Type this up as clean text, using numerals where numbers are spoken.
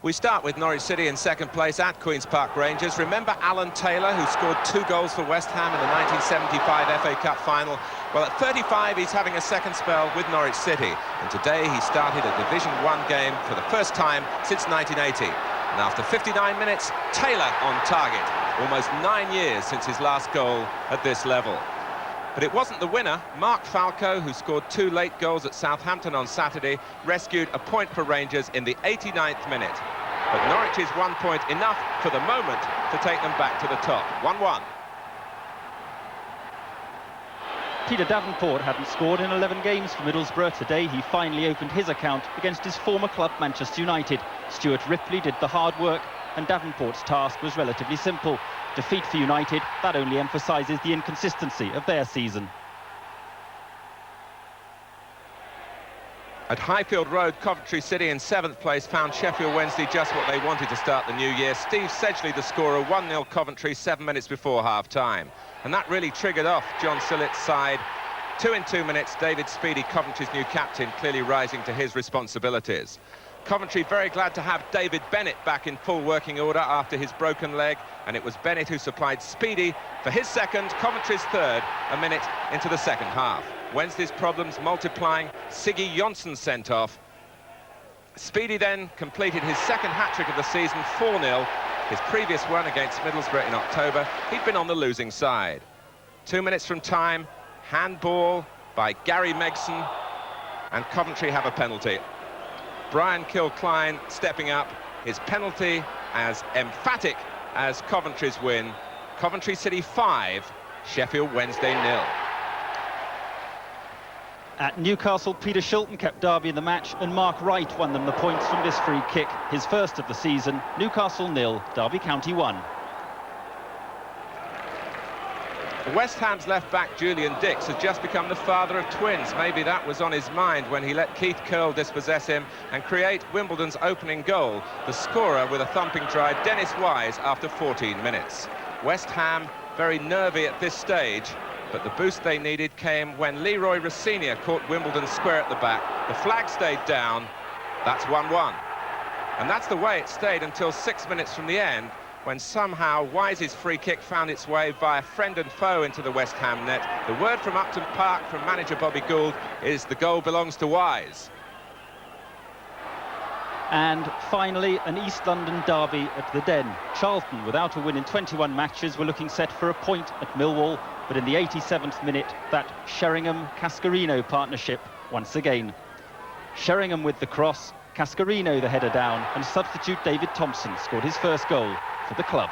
We start with Norwich City in second place at Queen's Park Rangers. Remember Alan Taylor, who scored 2 goals for West Ham in the 1975 FA Cup final? Well, at 35, he's having a second spell with Norwich City. And today he started a Division 1 game for the first time since 1980. And after 59 minutes, Taylor on target. Almost 9 years since his last goal at this level. But it wasn't the winner. Mark Falco, who scored 2 late goals at Southampton on Saturday, rescued a point for Rangers in the 89th minute. But Norwich's 1 point enough for the moment to take them back to the top. 1-1. Peter Davenport hadn't scored in 11 games for Middlesbrough. Today he finally opened his account against his former club Manchester United. Stuart Ripley did the hard work and Davenport's task was relatively simple. Defeat for United, that only emphasises the inconsistency of their season. At Highfield Road, Coventry City in 7th place found Sheffield Wednesday just what they wanted to start the new year. Steve Sedgley, the scorer, 1-0 Coventry 7 minutes before half-time. And that really triggered off John Sillett's side. 2 in 2 minutes, David Speedie, Coventry's new captain, clearly rising to his responsibilities. Coventry very glad to have David Bennett back in full working order after his broken leg, and it was Bennett who supplied Speedie for his second, Coventry's third, a minute into the second half. Wednesday's problems multiplying, Siggy Johnson sent off. Speedie then completed his second hat-trick of the season, 4-0. His previous one against Middlesbrough in October, he'd been on the losing side. 2 minutes from time, handball by Gary Megson, and Coventry have a penalty. Brian Kilcline stepping up, his penalty as emphatic as Coventry's win. Coventry City 5, Sheffield Wednesday 0. At Newcastle, Peter Shilton kept Derby in the match and Mark Wright won them the points from this free kick, his first of the season. Newcastle 0, Derby County 1. West Ham's left-back Julian Dix has just become the father of twins. Maybe that was on his mind when he let Keith Curle dispossess him and create Wimbledon's opening goal. The scorer with a thumping try, Dennis Wise, after 14 minutes. West Ham very nervy at this stage, but the boost they needed came when Leroy Rossini caught Wimbledon square at the back. The flag stayed down. That's 1-1. And that's the way it stayed until 6 minutes from the end, when somehow Wise's free kick found its way via friend and foe into the West Ham net. The word from Upton Park from manager Bobby Gould is the goal belongs to Wise. And finally, an East London derby at the Den. Charlton, without a win in 21 matches, were looking set for a point at Millwall, but in the 87th minute, that Sheringham-Cascarino partnership once again. Sheringham with the cross, Cascarino the header down, and substitute David Thompson scored his first goal for the club.